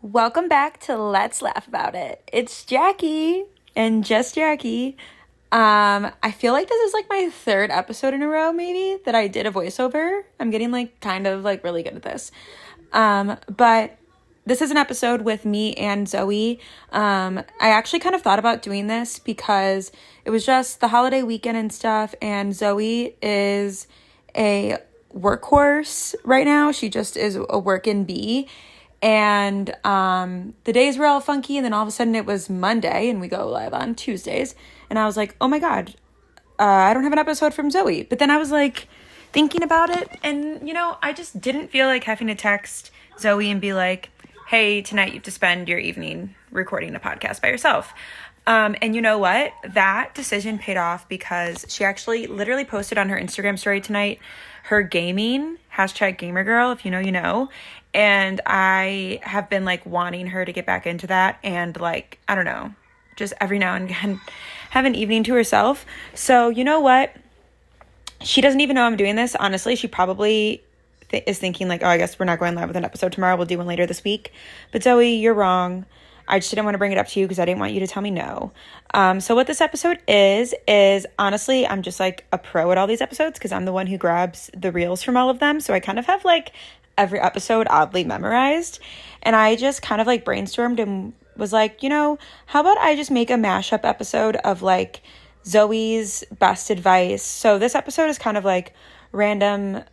Welcome back to Let's Laugh About It. It's Jackie and just Jackie. I feel like this is like my third episode in a row, maybe, that I did a voiceover. I'm getting kind of really good at this. But this is an episode with me and Zoe. I actually kind of thought about doing this because it was just the holiday weekend and stuff, and Zoe is a workhorse right now. She just is a workin' bee. And the days were all funky, and then all of a sudden it was Monday, and we go live on Tuesdays. And I was like, oh my God, I don't have an episode from Zoe. But then I was thinking about it, and I just didn't feel like having to text Zoe and be like, hey, tonight you have to spend your evening recording a podcast by yourself. And you know what? That decision paid off because she actually literally posted on her Instagram story tonight her gaming, #gamergirl, if you know, you know. And I have been wanting her to get back into that and I don't know, just every now and again have an evening to herself. So you know what? She doesn't even know I'm doing this. Honestly, she probably is thinking oh, I guess we're not going live with an episode tomorrow. We'll do one later this week. But Zoe, you're wrong. I just didn't want to bring it up to you because I didn't want you to tell me no. So what this episode is honestly, I'm just a pro at all these episodes because I'm the one who grabs the reels from all of them. So I kind of have every episode oddly memorized. And I just kind of brainstormed and was how about I just make a mashup episode of Zoe's best advice. So this episode is kind of random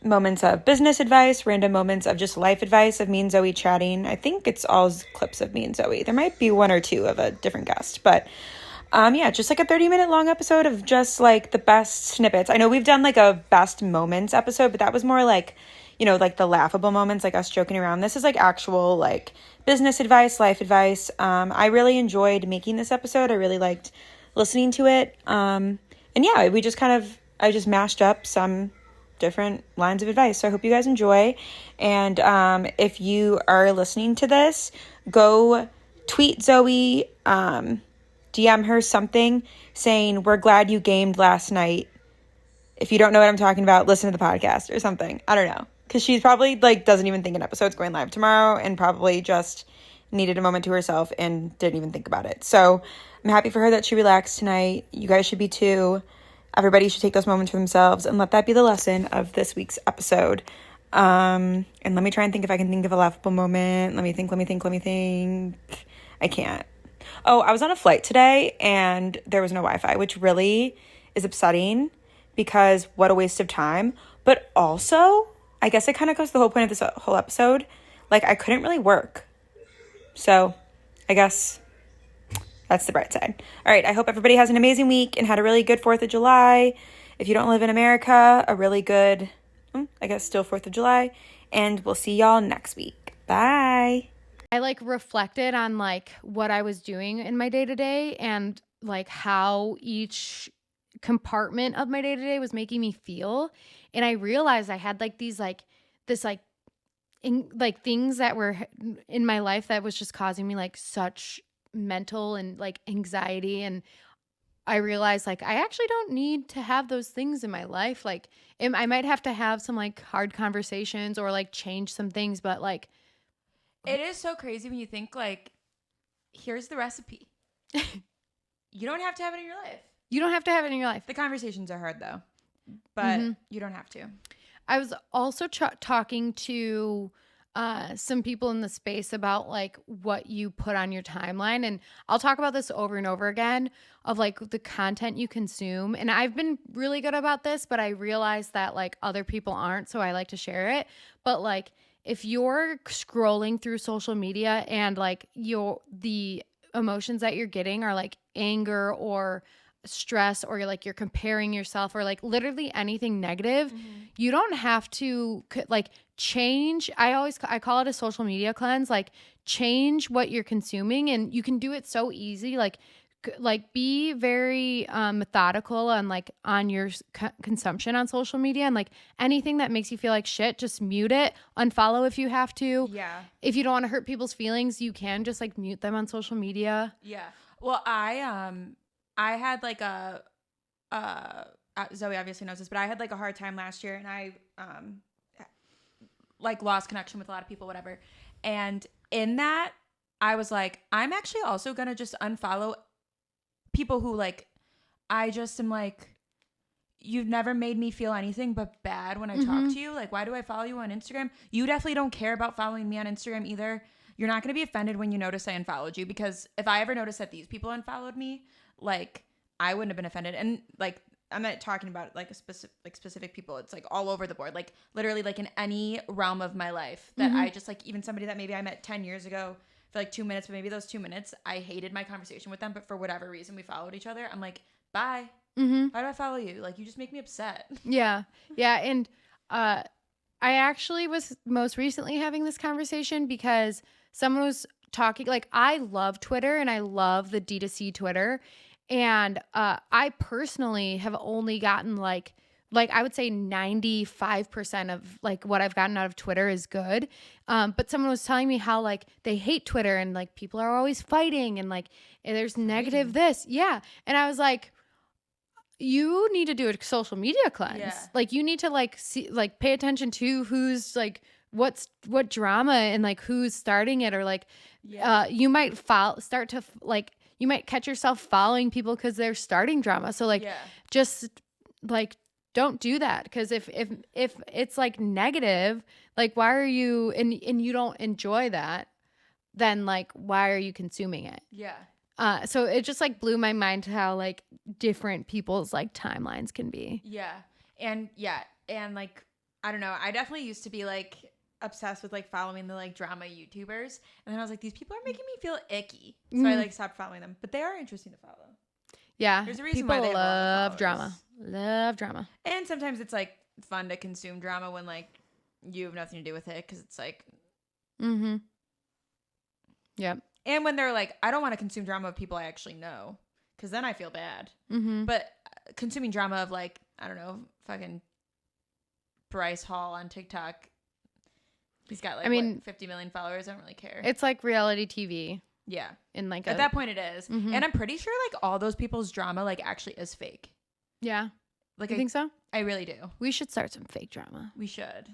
moments of business advice, random moments of just life advice of me and Zoe chatting. I think it's all clips of me and Zoe. There might be one or two of a different guest, but yeah, just a 30-minute long episode of just the best snippets. I know we've done a best moments episode, but that was more the laughable moments, us joking around. This is actual business advice, life advice. I really enjoyed making this episode. I really liked listening to it. And yeah, I just mashed up some different lines of advice. So I hope you guys enjoy. And if you are listening to this, go tweet Zoe, DM her something saying, we're glad you gamed last night. If you don't know what I'm talking about, listen to the podcast or something. I don't know. Because she's probably doesn't even think an episode's going live tomorrow and probably just needed a moment to herself and didn't even think about it. So I'm happy for her that she relaxed tonight. You guys should be too. Everybody should take those moments for themselves and let that be the lesson of this week's episode. And let me try and think if I can think of a laughable moment. Let me think. I can't. Oh, I was on a flight today and there was no Wi-Fi, which really is upsetting because what a waste of time. But also, I guess it kind of goes to the whole point of this whole episode. I couldn't really work. So I guess that's the bright side. All right, I hope everybody has an amazing week and had a really good 4th of July. If you don't live in America, a really good, I guess still 4th of July. And we'll see y'all next week. Bye. I reflected on what I was doing in my day-to-day and how each compartment of my day-to-day was making me feel. And I realized I had these things that were in my life that was just causing me such mental and anxiety. And I realized I actually don't need to have those things in my life. I might have to have some hard conversations or change some things, but it is so crazy when you think here's the recipe. You don't have to have it in your life. You don't have to have it in your life. The conversations are hard though, but you don't have to. I was also talking to some people in the space about what you put on your timeline. And I'll talk about this over and over again of the content you consume. And I've been really good about this, but I realize that other people aren't. So I like to share it. But if you're scrolling through social media and the emotions that you're getting are anger or stress or you're comparing yourself or literally anything negative, you don't have to change. I call it a social media cleanse. Change what you're consuming, and you can do it so easy. Be very methodical on your consumption on social media, and anything that makes you feel like shit, just mute it, unfollow if you have to. Yeah. If you don't want to hurt people's feelings, you can just mute them on social media. Yeah. Well, I had Zoe obviously knows this, but I had a hard time last year, and I lost connection with a lot of people, whatever. And in that, I was like, I'm actually also gonna just unfollow people who like, I just am like, you've never made me feel anything but bad when I talk to you. Like, why do I follow you on Instagram? You definitely don't care about following me on Instagram either. You're not going to be offended when you notice I unfollowed you, because if I ever noticed that these people unfollowed me, like, I wouldn't have been offended. And like, I'm not talking about like a specific people. It's like all over the board, like literally like in any realm of my life that I just like, even somebody that maybe I met 10 years ago for like 2 minutes, but maybe those 2 minutes I hated my conversation with them, but for whatever reason we followed each other. I'm like, bye. Why do I follow you? Like, you just make me upset. Yeah. Yeah. And I actually was most recently having this conversation because someone was talking, like, I love Twitter and I love the D2C Twitter. And I personally have only gotten like I would say 95% of like what I've gotten out of Twitter is good. But someone was telling me how like they hate Twitter and like people are always fighting and like there's negative this. Yeah. And I was like, you need to do a social media cleanse. Yeah. Like you need to like see, like pay attention to who's like what drama and like who's starting it, or like you might you might catch yourself following people because they're starting drama. So like just like don't do that, because if it's like negative, like why are you and you don't enjoy that, then like why are you consuming it? Yeah. So it just like blew my mind how like different people's like timelines can be. Yeah. And like, I don't know. I definitely used to be like obsessed with like following the like drama YouTubers. And then I was like, these people are making me feel icky. So I like stopped following them. But they are interesting to follow. Yeah. There's a reason people why they love drama. Love drama. And sometimes it's like fun to consume drama when like you have nothing to do with it, because it's like. Yep. And when they're like, I don't want to consume drama of people I actually know, because then I feel bad. But consuming drama of like, I don't know, fucking Bryce Hall on TikTok. He's got like 50 million followers. I don't really care. It's like reality TV. Yeah. In like at that point it is. And I'm pretty sure like all those people's drama like actually is fake. Yeah. Like you think so? I really do. We should start some fake drama. We should.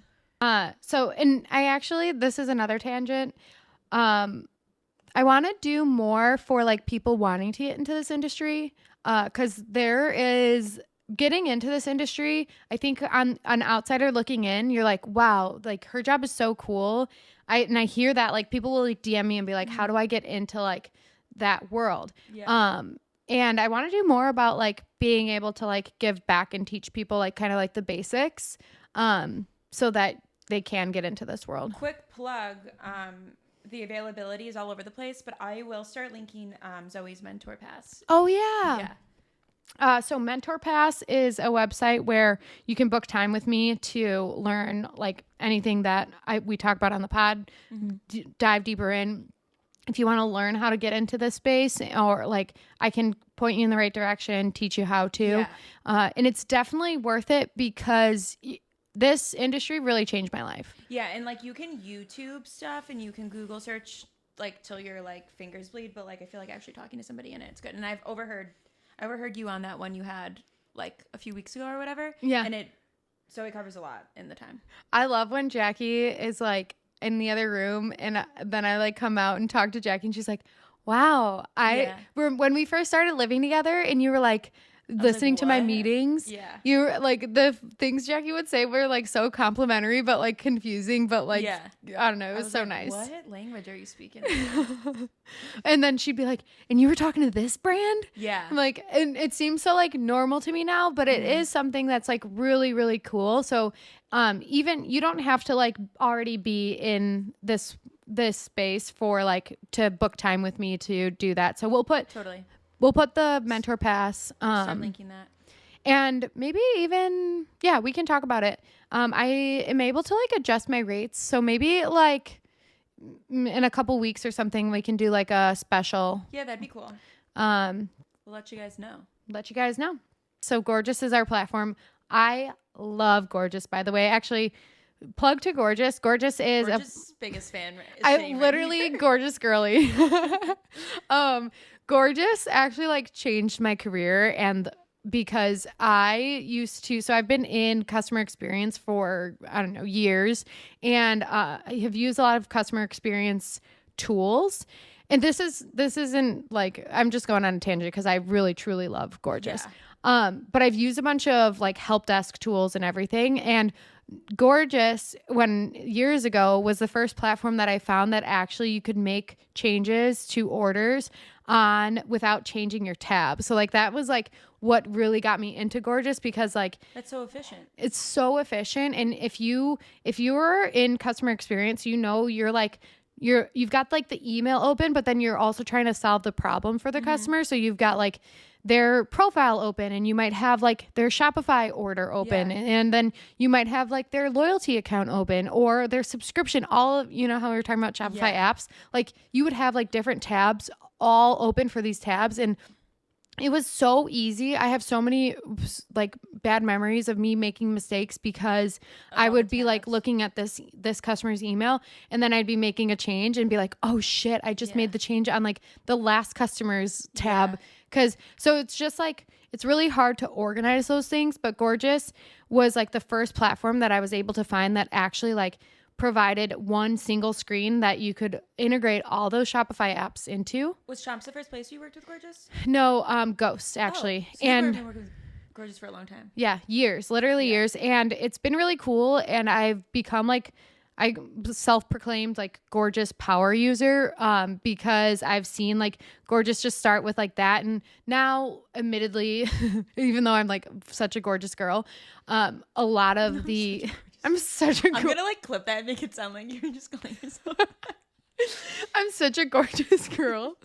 So, and I actually, this is another tangent. I want to do more for like people wanting to get into this industry, because there is getting into this industry. I think on an outsider looking in, you're like, wow, like her job is so cool. I hear that like people will like DM me and be like, how do I get into like that world? Yeah. And I want to do more about like being able to like give back and teach people like kind of like the basics, so that they can get into this world. Quick plug. The availability is all over the place, but I will start linking Zoe's Mentor Pass. Oh, yeah. So Mentor Pass is a website where you can book time with me to learn like anything that we talk about on the pod, dive deeper in. If you want to learn how to get into this space, or like I can point you in the right direction, teach you how to. Yeah. And it's definitely worth it, because this industry really changed my life. Yeah, and like you can YouTube stuff and you can Google search like till your like fingers bleed, but like I feel like actually talking to somebody in it's good. And I've overheard you on that one you had like a few weeks ago or whatever. Yeah. And so it covers a lot in the time. I love when Jackie is like in the other room and then I like come out and talk to Jackie and she's like, wow, when we first started living together and you were like listening to my meetings, you were like, the things Jackie would say were like so complimentary but like confusing, but like I don't know, it was so nice. What language are you speaking? And then she'd be like, and you were talking to this brand? Yeah. Like, and it seems so like normal to me now, but it is something that's like really, really cool. So even you don't have to like already be in this space for like to book time with me to do that. So we'll put the Mentor Pass. Start linking that. And maybe even, we can talk about it. I am able to like adjust my rates. So maybe like in a couple weeks or something, we can do like a special. Yeah, that'd be cool. We'll let you guys know. So Gorgeous is our platform. I love Gorgeous, by the way. Actually, plug to Gorgeous. Gorgeous is biggest fan. I'm literally Gorgeous girly. Gorgeous actually like changed my career, and because so I've been in customer experience for, I don't know, years, and I have used a lot of customer experience tools. And this isn't like, I'm just going on a tangent because I really truly love Gorgeous. But I've used a bunch of like help desk tools and everything, and Gorgeous, when years ago, was the first platform that I found that actually you could make changes to orders on without changing your tab. So like that was like what really got me into Gorgeous, because like that's so efficient. It's so efficient. And if you're in customer experience, you're like you've got like the email open, but then you're also trying to solve the problem for the customer. So you've got like their profile open, and you might have like their Shopify order open, and then you might have like their loyalty account open or their subscription, all of, you know how we were talking about Shopify apps, like you would have like different tabs all open for these tabs. And it was so easy. I have so many like bad memories of me making mistakes because I would be like looking at this customer's email, and then I'd be making a change and be like, oh shit, I just made the change on like the last customer's tab. So it's just like, it's really hard to organize those things. But Gorgeous was like the first platform that I was able to find that actually like provided one single screen that you could integrate all those Shopify apps into. Was Chomps the first place you worked with Gorgeous? No, Ghost actually. So you've been working with Gorgeous for a long time. Yeah, years, literally years. And it's been really cool. And I've become like, I self-proclaimed like Gorgeous power user because I've seen like Gorgeous just start with like that. And now, admittedly, even though I'm like such a gorgeous girl, a lot of the... I'm such a... I'm going to like clip that and make it sound like you're just calling yourself... I'm such a gorgeous girl.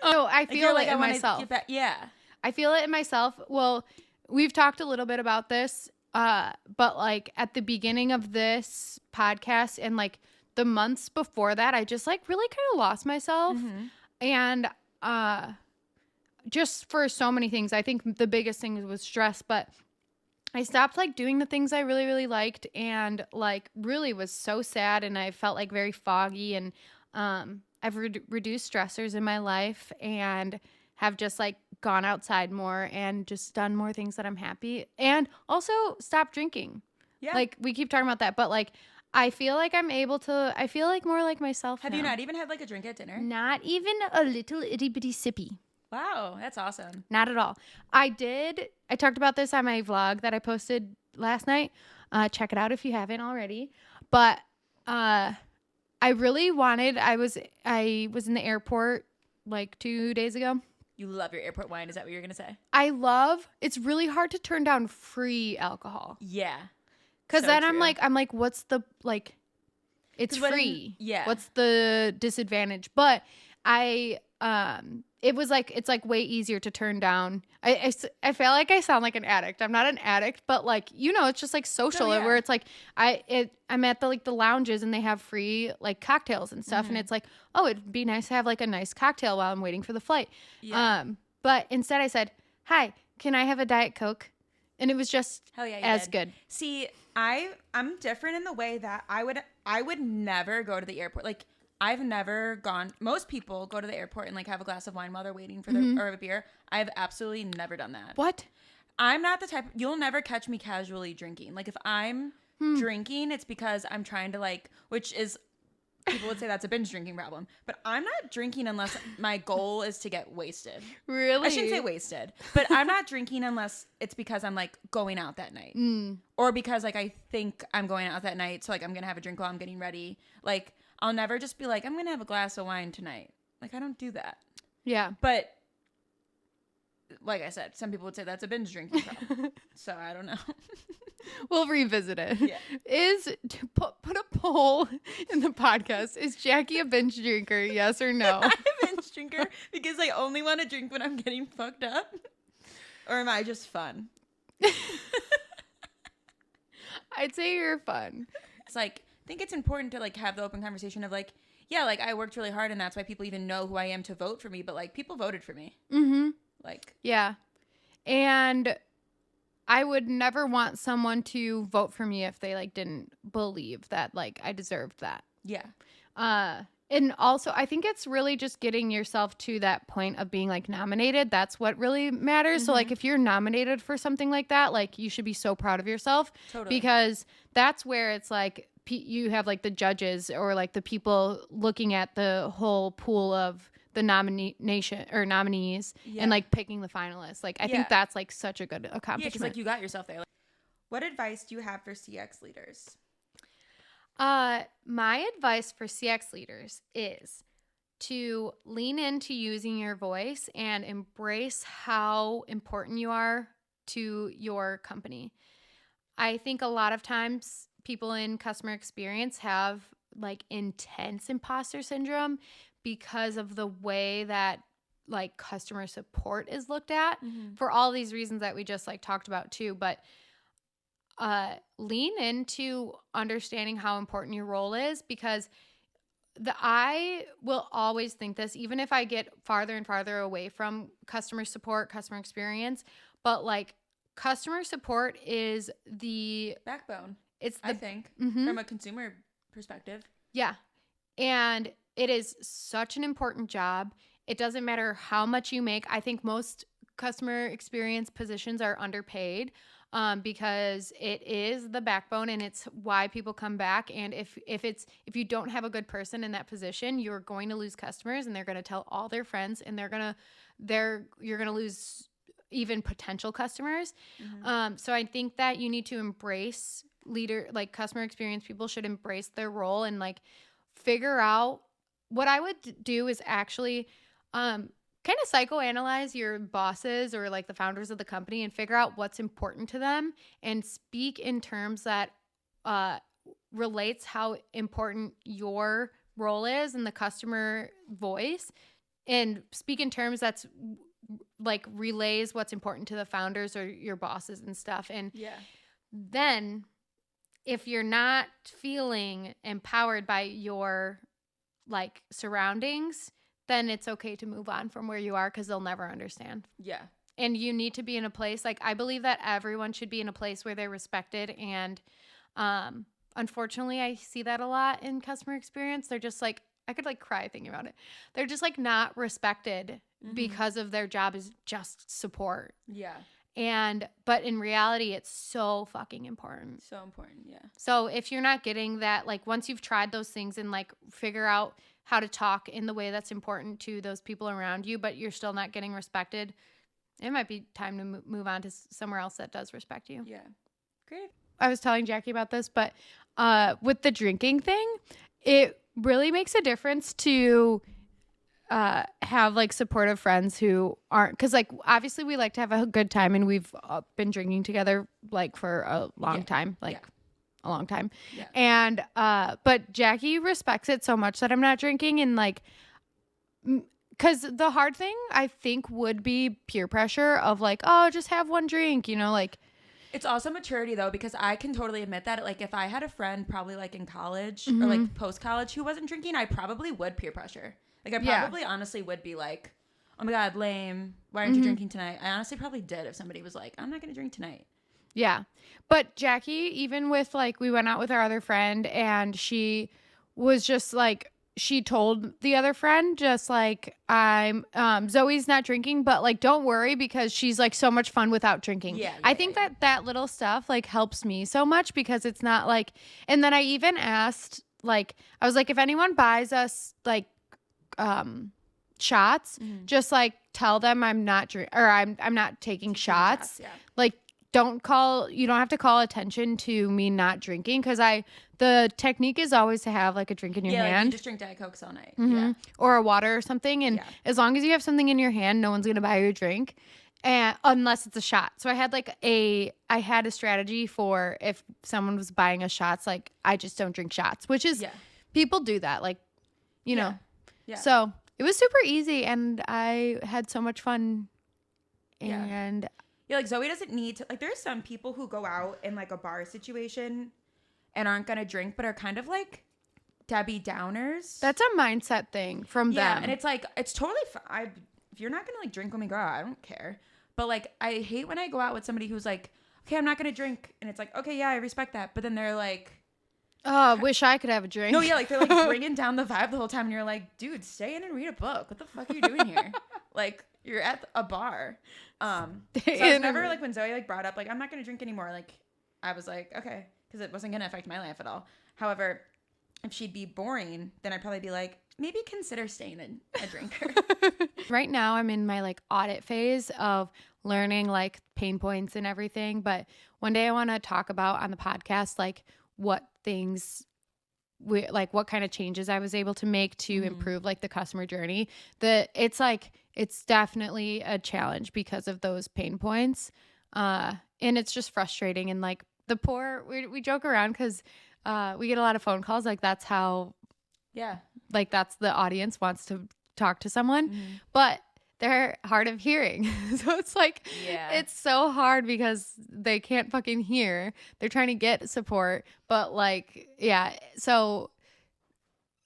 I feel like it in myself. I feel it in myself. Well, we've talked a little bit about this. But like at the beginning of this podcast and like the months before that, I just like really kind of lost myself. And just for so many things. I think the biggest thing was stress, but I stopped like doing the things I really, really liked, and like really was so sad, and I felt like very foggy, and I've reduced stressors in my life and have just like gone outside more and just done more things that I'm happy, and also stopped drinking. Yeah. Like we keep talking about that, but like I feel like I'm able to, I feel like more like myself Have now. you not even had like a drink at dinner? Not even a little itty bitty sippy. Wow, that's awesome. Not at all. I talked about this on my vlog that I posted last night. Check it out if you haven't already. But I really wanted, I was in the airport like 2 days ago. You love your airport wine. Is that what you're going to say? It's really hard to turn down free alcohol. Yeah. Because then I'm like, what's the, like, it's free. Yeah. What's the disadvantage? But it was like, it's like way easier to turn down. I feel like I sound like an addict. I'm not an addict, but like, you know, it's just like social where it's like, I'm at the lounges and they have free like cocktails and stuff. And it's like, oh, it'd be nice to have like a nice cocktail while I'm waiting for the flight. Yeah. But instead I said, hi, can I have a Diet Coke? And it was just good. See, I'm different in the way that I would never go to the airport. Like, I've never gone. Most people go to the airport and like have a glass of wine while they're waiting for or a beer. I've absolutely never done that. What? I'm not the type. You'll never catch me casually drinking. Like if I'm drinking, it's because I'm trying to like, which is people would say that's a binge drinking problem. But I'm not drinking unless my goal is to get wasted. Really? I shouldn't say wasted, but I'm not drinking unless it's because I'm like going out that night, or because like I think I'm going out that night, so like I'm gonna have a drink while I'm getting ready. Like I'll never just be like, I'm going to have a glass of wine tonight. Like, I don't do that. Yeah. But, like I said, some people would say that's a binge drinking problem. So, I don't know. We'll revisit it. Yeah. Put a poll in the podcast. Is Jackie a binge drinker? Yes or no? I'm a binge drinker because I only want to drink when I'm getting fucked up. Or am I just fun? I'd say you're fun. It's like, I think it's important to like have the open conversation of like, yeah, like I worked really hard and that's why people even know who I am to vote for me. But like people voted for me. Like, yeah. And I would never want someone to vote for me if they like didn't believe that like I deserved that. Yeah. And also I think it's really just getting yourself to that point of being like nominated. That's what really matters. So like if you're nominated for something like that, like you should be so proud of yourself. Totally. Because that's where it's like you have like the judges or like the people looking at the whole pool of the nomination or nominees and like picking the finalists. Like, I think that's like such a good accomplishment. Yeah, because like you got yourself there. What advice do you have for CX leaders? My advice for CX leaders is to lean into using your voice and embrace how important you are to your company. I think a lot of times people in customer experience have like intense imposter syndrome because of the way that like customer support is looked at for all these reasons that we just like talked about too. But lean into understanding how important your role is, because I will always think this, even if I get farther and farther away from customer support, customer experience, but like customer support is the backbone. I think from a consumer perspective. Yeah. And it is such an important job. It doesn't matter how much you make. I think most customer experience positions are underpaid because it is the backbone and it's why people come back. And if you don't have a good person in that position, you're going to lose customers and they're going to tell all their friends and you're going to lose even potential customers. So I think that you need to embrace like customer experience people should embrace their role and like figure out. What I would do is actually kind of psychoanalyze your bosses or like the founders of the company and figure out what's important to them and speak in terms that relates how important your role is in the customer voice, and speak in terms that's like relays what's important to the founders or your bosses and stuff. And then if you're not feeling empowered by your like surroundings, then it's okay to move on from where you are because they'll never understand. Yeah. And you need to be in a place, like I believe that everyone should be in a place where they're respected. And unfortunately, I see that a lot in customer experience. They're just like, I could like cry thinking about it. They're just like not respected because of their job is just support. Yeah. But in reality, it's so fucking important. So important, yeah. So if you're not getting that, like once you've tried those things and like figure out how to talk in the way that's important to those people around you, but you're still not getting respected, it might be time to move on to somewhere else that does respect you. Yeah. Great. I was telling Jackie about this, but with the drinking thing, it really makes a difference to have like supportive friends who aren't, because like obviously we like to have a good time and we've been drinking together like for a long time, a long time. Yeah. And but Jackie respects it so much that I'm not drinking, and like because the hard thing I think would be peer pressure of like, oh, just have one drink, you know, like. It's also maturity though, because I can totally admit that like if I had a friend probably like in college or like post college who wasn't drinking, I probably would peer pressure. Like I probably honestly would be like, oh my God, lame. Why aren't you drinking tonight? I honestly probably did if somebody was like, I'm not going to drink tonight. Yeah. But Jackie, even with like, we went out with our other friend and she was just like, she told the other friend just like, I'm Zoe's not drinking, but like don't worry because she's like so much fun without drinking. I think that little stuff like helps me so much because it's not like, and then I even asked like, I was like, if anyone buys us like shots, just like tell them I'm not I'm not taking shots. Like you don't have to call attention to me not drinking, because the technique is always to have like a drink in your hand. Like you just drink Diet Cokes all night. Or a water or something, and as long as you have something in your hand, no one's gonna buy you a drink, and unless it's a shot. So I had a strategy for if someone was buying us shots, like I just don't drink shots, which is people do that, like you know. So it was super easy and I had so much fun. And like Zoe doesn't need to, like there's some people who go out in like a bar situation and aren't gonna drink but are kind of like Debbie Downers. That's a mindset thing from them. And it's like, it's totally fine. If you're not gonna like drink when we go out, I don't care. But like I hate when I go out with somebody who's like, okay, I'm not gonna drink, and it's like, okay, yeah, I respect that, but then they're like, oh, I wish I could have a drink. No, yeah, like they're like bringing down the vibe the whole time, and you're like, dude, stay in and read a book. What the fuck are you doing here? Like you're at a bar. So I was never like, when Zoe like brought up like I'm not gonna drink anymore, like I was like, okay, because it wasn't gonna affect my life at all. However, if she'd be boring, then I'd probably be like, maybe consider staying a drinker. Right now I'm in my like audit phase of learning like pain points and everything, but one day I want to talk about on the podcast like what things what kind of changes I was able to make to improve like the customer journey. It's definitely a challenge because of those pain points. And it's just frustrating, and like we joke around because we get a lot of phone calls, like that's how like that's the audience wants to talk to someone, but they're hard of hearing. So it's like, it's so hard because they can't fucking hear. They're trying to get support, but like, so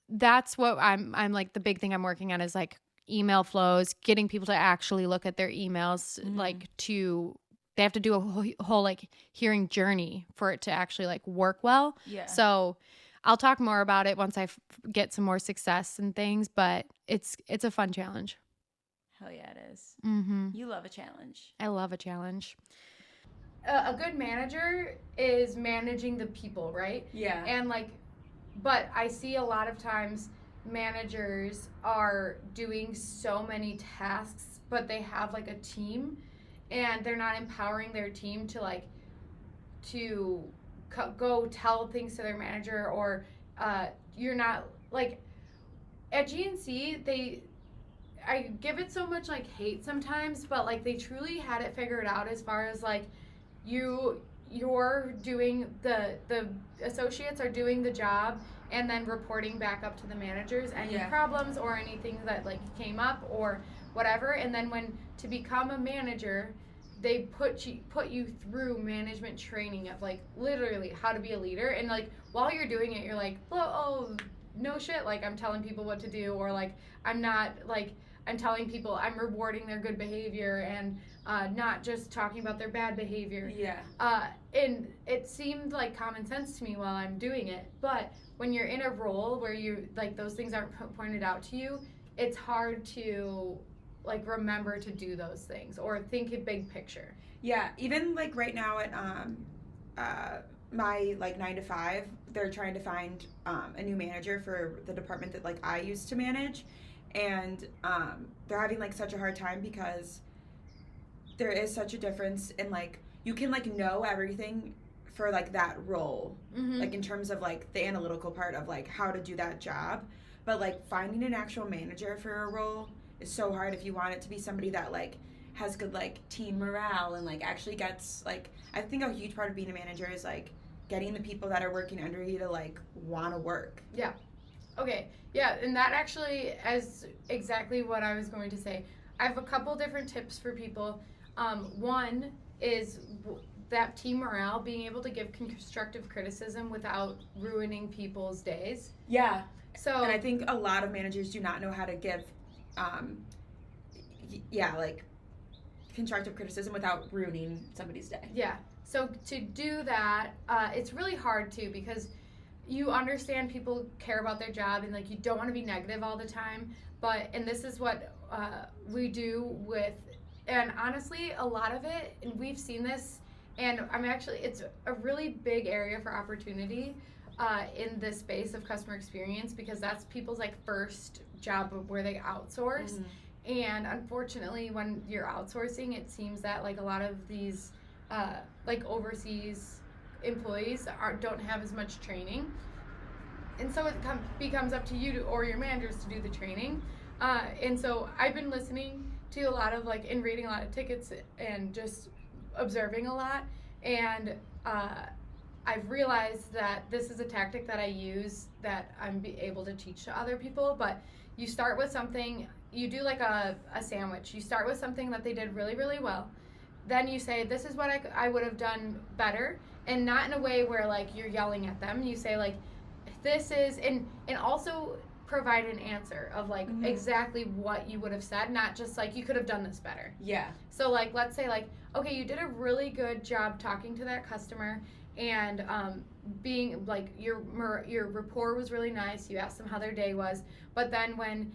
that's what I'm like, the big thing I'm working on is like email flows, getting people to actually look at their emails, like they have to do a whole like hearing journey for it to actually like work well. Yeah. So I'll talk more about it once I get some more success and things, but it's a fun challenge. Hell yeah, it is. Mm-hmm. You love a challenge. I love a challenge. A good manager is managing the people, right? Yeah. And like, but I see a lot of times managers are doing so many tasks, but they have like a team and they're not empowering their team to like, to go tell things to their manager, or you're not like at GNC I give it so much like hate sometimes, but like they truly had it figured out as far as like you're doing the associates are doing the job and then reporting back up to the managers any problems or anything that like came up or whatever, and then when to become a manager they put you through management training of like literally how to be a leader, and like while you're doing it you're like, oh no shit, like I'm telling people what to do, or like I'm not like I'm telling people I'm rewarding their good behavior and not just talking about their bad behavior. Yeah. And it seemed like common sense to me while I'm doing it, but when you're in a role where you like those things aren't pointed out to you, it's hard to like remember to do those things or think a big picture. Yeah, even like right now at my like 9 to 5, they're trying to find a new manager for the department that like I used to manage, and they're having like such a hard time because there is such a difference in like you can like know everything for like that role, like in terms of like the analytical part of like how to do that job, but like finding an actual manager for a role is so hard if you want it to be somebody that like has good like team morale and like actually gets like, I think a huge part of being a manager is like getting the people that are working under you to like want to work. Yeah. Okay. Yeah, and that actually is exactly what I was going to say. I have a couple different tips for people. One is that team morale, being able to give constructive criticism without ruining people's days. Yeah. So, and I think a lot of managers do not know how to give like constructive criticism without ruining somebody's day. Yeah. So to do that, it's really hard too, because you understand people care about their job and like you don't want to be negative all the time, and this is what we do with, and honestly a lot of it, and we've seen this, and it's a really big area for opportunity in this space of customer experience, because that's people's like first job where they outsource. And unfortunately when you're outsourcing, it seems that like a lot of these like overseas employees don't have as much training, and so it becomes up to you or your managers to do the training. And so I've been listening to a lot of like and reading a lot of tickets and just observing a lot, and I've realized that this is a tactic that I use that I'm able to teach to other people. But you start with something, you do like a sandwich. You start with something that they did really, really well. Then you say, this is what I would have done better, and not in a way where like you're yelling at them. You say like, this is, and also provide an answer of like exactly what you would have said, not just like you could have done this better. Yeah. So like, let's say like, okay, you did a really good job talking to that customer, and being like your rapport was really nice. You asked them how their day was, but then when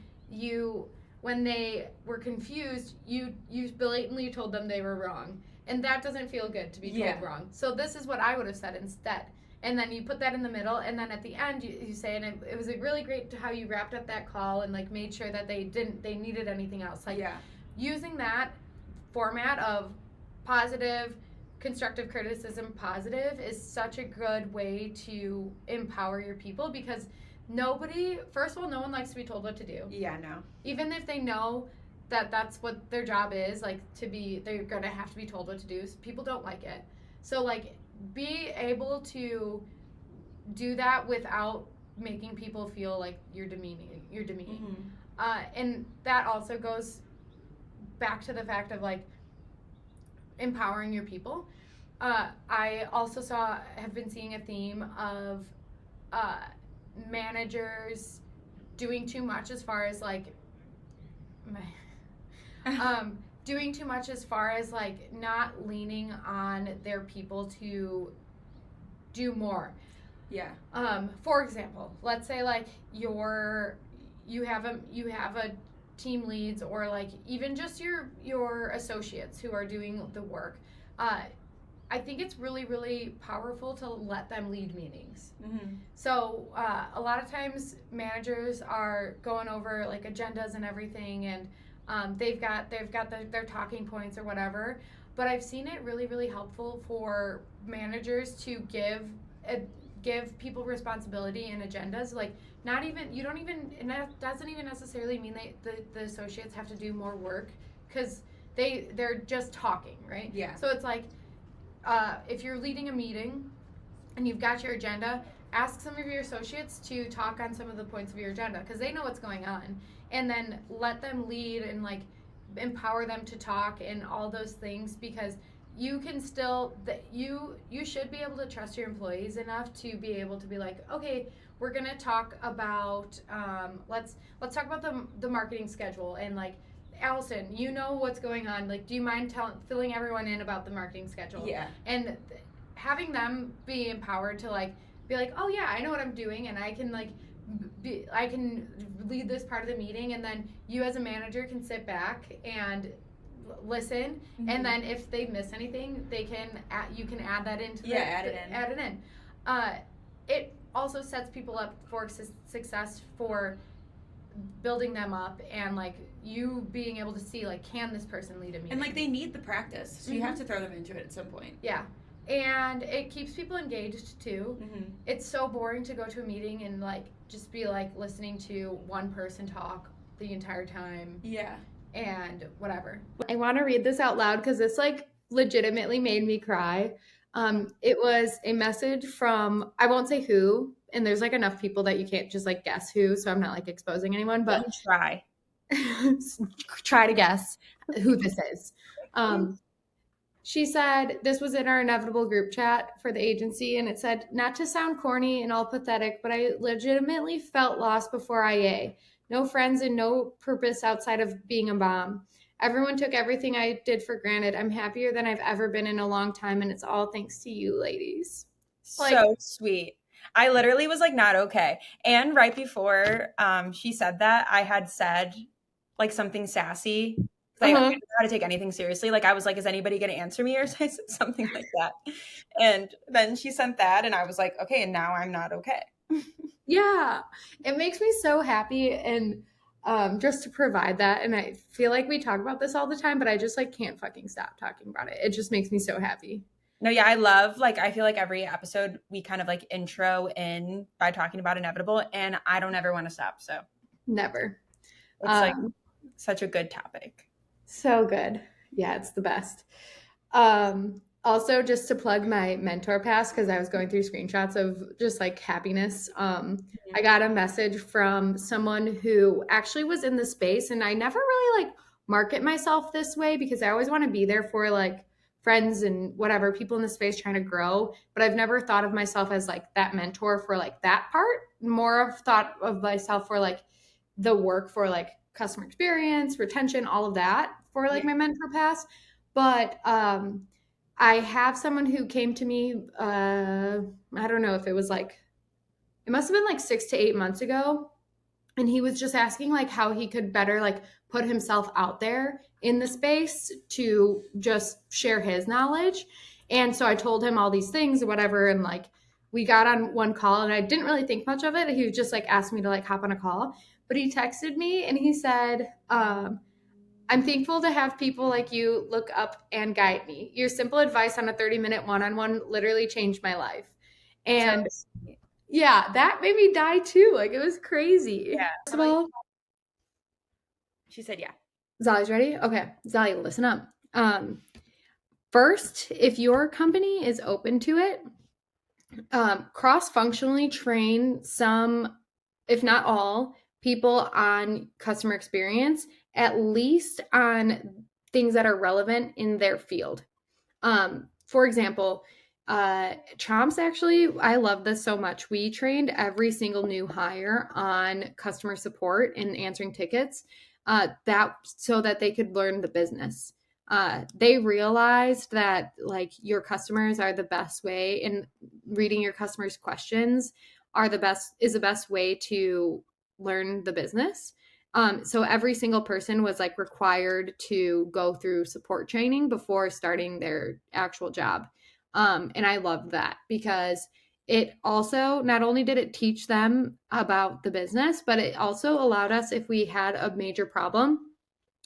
they were confused, you blatantly told them they were wrong, and that doesn't feel good to be told wrong. So this is what I would have said instead. and then you put that in the middle, and then at the end you say, and it was really great how you wrapped up that call and like made sure that they needed anything else. Like using that format of positive, constructive criticism, positive is such a good way to empower your people, because first of all, no one likes to be told what to do. Yeah, no. Even if they know that that's what their job is, like they're going to have to be told what to do. So people don't like it. So like be able to do that without making people feel like you're demeaning. And that also goes back to the fact of like empowering your people. I also have been seeing a theme of managers doing too much as far as like doing too much as far as like not leaning on their people to do more. Yeah. For example, let's say like you have a team leads, or like even just your associates who are doing the work. I think it's really, really powerful to let them lead meetings. Mm-hmm. So a lot of times managers are going over like agendas and everything, and they've got their talking points or whatever. But I've seen it really, really helpful for managers to give people responsibility and agendas. Like and that doesn't even necessarily mean the associates have to do more work, because they're just talking, right? Yeah. So it's like, if you're leading a meeting and you've got your agenda, ask some of your associates to talk on some of the points of your agenda, because they know what's going on, and then let them lead and like empower them to talk and all those things, because you can still you should be able to trust your employees enough to be able to be like, okay, we're gonna talk about let's talk about the marketing schedule, and like, Allison, you know what's going on. Like, do you mind filling everyone in about the marketing schedule? Yeah. And having them be empowered to like be like, oh yeah, I know what I'm doing, and I can like I can lead this part of the meeting, and then you as a manager can sit back and listen, mm-hmm. and then if they miss anything, you can add that into add it in. It also sets people up for success for building them up, and like you being able to see like, can this person lead a meeting? And like they need the practice, so you mm-hmm. have to throw them into it at some point. Yeah. And it keeps people engaged too. Mm-hmm. It's so boring to go to a meeting and like just be like listening to one person talk the entire time. Yeah. And whatever. I want to read this out loud because this like legitimately made me cry. It was a message from, I won't say who, and there's like enough people that you can't just like guess who, so I'm not like exposing anyone, but try to guess who this is. She said, this was in our inevitable group chat for the agency, and it said, not to sound corny and all pathetic, but I legitimately felt lost before IA. No friends and no purpose outside of being a mom. Everyone took everything I did for granted. I'm happier than I've ever been in a long time, and it's all thanks to you, ladies. So sweet. I literally was like, not okay. And right before she said that, I had said like something sassy. I didn't know how to take anything seriously. Like I was like, is anybody going to answer me, or I said something like that? And then she sent that, and I was like, okay, and now I'm not okay. Yeah, it makes me so happy, and just to provide that. And I feel like we talk about this all the time, but I just like can't fucking stop talking about it. It just makes me so happy. No, yeah, I love, like, I feel like every episode we kind of like intro in by talking about Inevitable, and I don't ever want to stop. So never. It's like such a good topic. So good. Yeah, it's the best. Also, just to plug my mentor pass, because I was going through screenshots of just like happiness. I got a message from someone who actually was in the space, and I never really like market myself this way because I always want to be there for like friends and whatever, people in the space trying to grow. But I've never thought of myself as like that mentor for like that part. More of thought of myself for like the work for like customer experience, retention, all of that for like my mentor pass. But I have someone who came to me, I don't know if it was like, it must have been like 6 to 8 months ago. And he was just asking like how he could better like put himself out there in the space to just share his knowledge. And so I told him all these things or whatever. And like, we got on one call and I didn't really think much of it. He was just like asked me to like hop on a call, but he texted me and he said, I'm thankful to have people like you look up and guide me. Your simple advice on a 30-minute one-on-one literally changed my life. So And yeah, that made me die too. Like it was crazy. yeah. First of all, She said yeah. Zali's ready? Okay. Zali, listen up. First, if your company is open to it, cross-functionally train some, if not all, people on customer experience, at least on things that are relevant in their field. For example, Chomps actually, I love this so much. We trained every single new hire on customer support and answering tickets, that so that they could learn the business. They realized that like your customers are the best way, and reading your customers' questions are the best way to learn the business. So every single person was like required to go through support training before starting their actual job. And I loved that because it also not only did it teach them about the business, but it also allowed us, if we had a major problem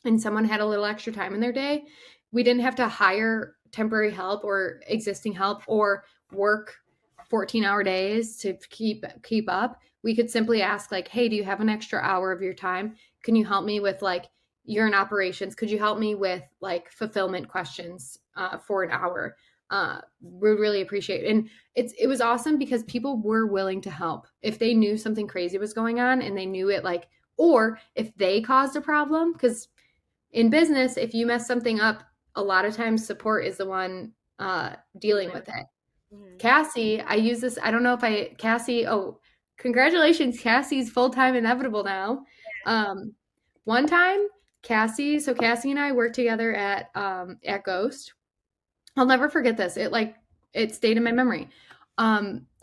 and someone had a little extra time in their day, we didn't have to hire temporary help or existing help or work 14-hour days to keep up. We could simply ask like, hey, do you have an extra hour of your time? Can you help me with like, you're in operations, could you help me with like fulfillment questions for an hour? We really appreciate it. And it was awesome because people were willing to help if they knew something crazy was going on and they knew it, like, or if they caused a problem. Because in business, if you mess something up, a lot of times support is the one dealing with it. Mhm. Cassie, I use this. I don't know if Cassie. Oh, congratulations, Cassie's full time inevitable now. One time, so Cassie and I worked together at Ghost. I'll never forget this. It stayed in my memory.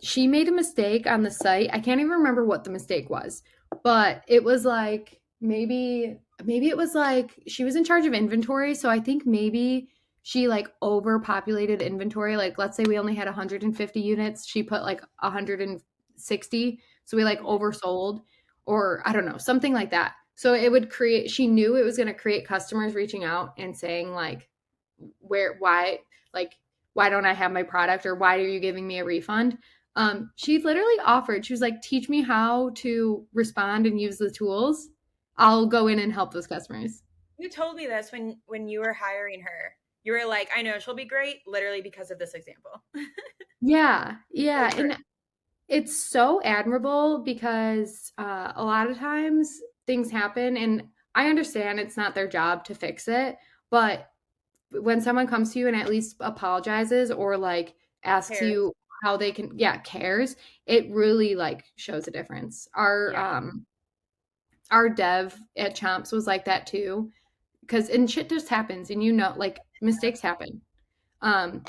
She made a mistake on the site. I can't even remember what the mistake was, but it was like maybe it was like she was in charge of inventory, so I think maybe she like overpopulated inventory. Like let's say we only had 150 units, she put like 160, so we like oversold, or I don't know, something like that. So it would create, she knew it was going to create customers reaching out and saying like, why, like, why don't I have my product, or why are you giving me a refund? She literally offered, she was like, teach me how to respond and use the tools. I'll go in and help those customers. You told me this when you were hiring her. You were like, I know she'll be great, literally because of this example. Yeah, yeah. So true. And it's so admirable because a lot of times things happen, and I understand it's not their job to fix it, but when someone comes to you and at least apologizes or like asks Cares. you how they can, yeah, cares, it really like shows a difference. Yeah. Our dev at Chomps was like that too, because and shit just happens, and you know, like mistakes happen. um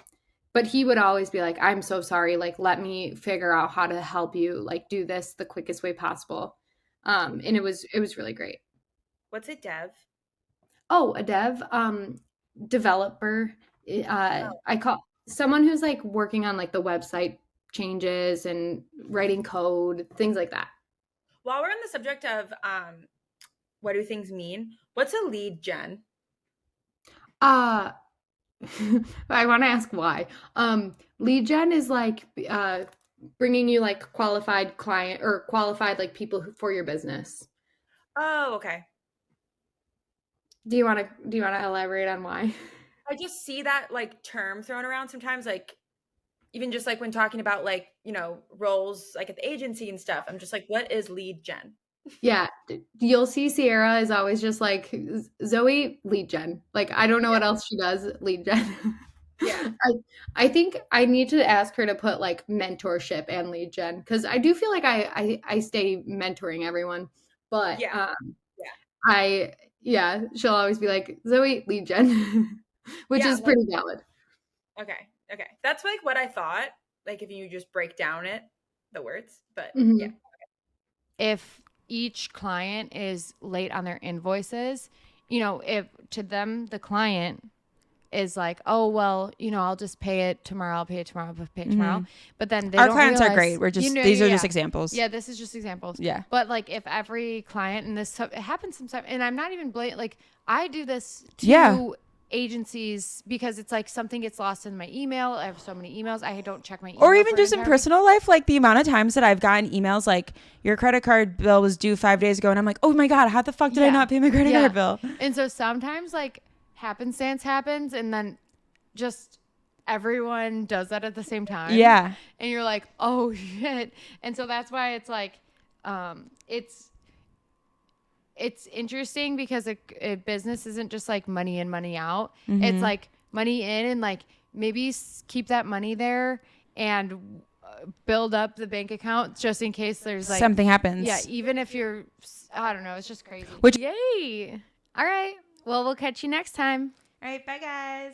but he would always be like, I'm so sorry, like let me figure out how to help you like do this the quickest way possible. And it was really great. What's it, Dev? Oh, a dev, developer. Oh. I call someone who's like working on like the website changes and writing code, things like that. While we're on the subject of what do things mean? What's a lead gen? Uh I want to ask why. Lead gen is like bringing you like qualified client or qualified like people for your business. Oh, okay. Do you want to elaborate on why? I just see that like term thrown around sometimes, like even just like when talking about like, roles like at the agency and stuff. I'm just like, what is lead gen? Yeah, you'll see Sierra is always just like Zoe lead gen. Like I don't know Yeah. what else she does, lead gen. Yeah. I I think I need to ask her to put like mentorship and lead gen, because I do feel like I stay mentoring everyone, but Yeah. Yeah. I yeah, she'll always be like Zoe lead gen, which Yeah. is pretty valid. Okay. Okay. That's like what I thought. Like if you just break down the words, but yeah. Mhm. If each client is late on their invoices, if to them, the client, is like, oh, well, you know, I'll just pay it tomorrow. I'll pay it tomorrow. I'll pay it tomorrow. But then Our clients are great. We're just, you know, these are just examples. Yeah, this is just examples. Yeah. But like if every client, and this, it happens sometimes, and I'm not even like I do this to agencies because it's like something gets lost in my email. I have so many emails. I don't check my email. Or even just in personal life, like the amount of times that I've gotten emails like your credit card bill was due 5 days ago. And I'm like, oh my God, how the fuck did I not pay my credit card bill? And so sometimes like happenstance happens and then just everyone does that at the same time. Yeah. And you're like, oh shit. And so that's why it's like, it's interesting because a business isn't just like money in, money out. It's like money in and like maybe keep that money there and build up the bank account just in case there's like something happens. Yeah, even if you're, I don't know, it's just crazy. Which, yay. All right. Well, we'll catch you next time. all right, bye guys.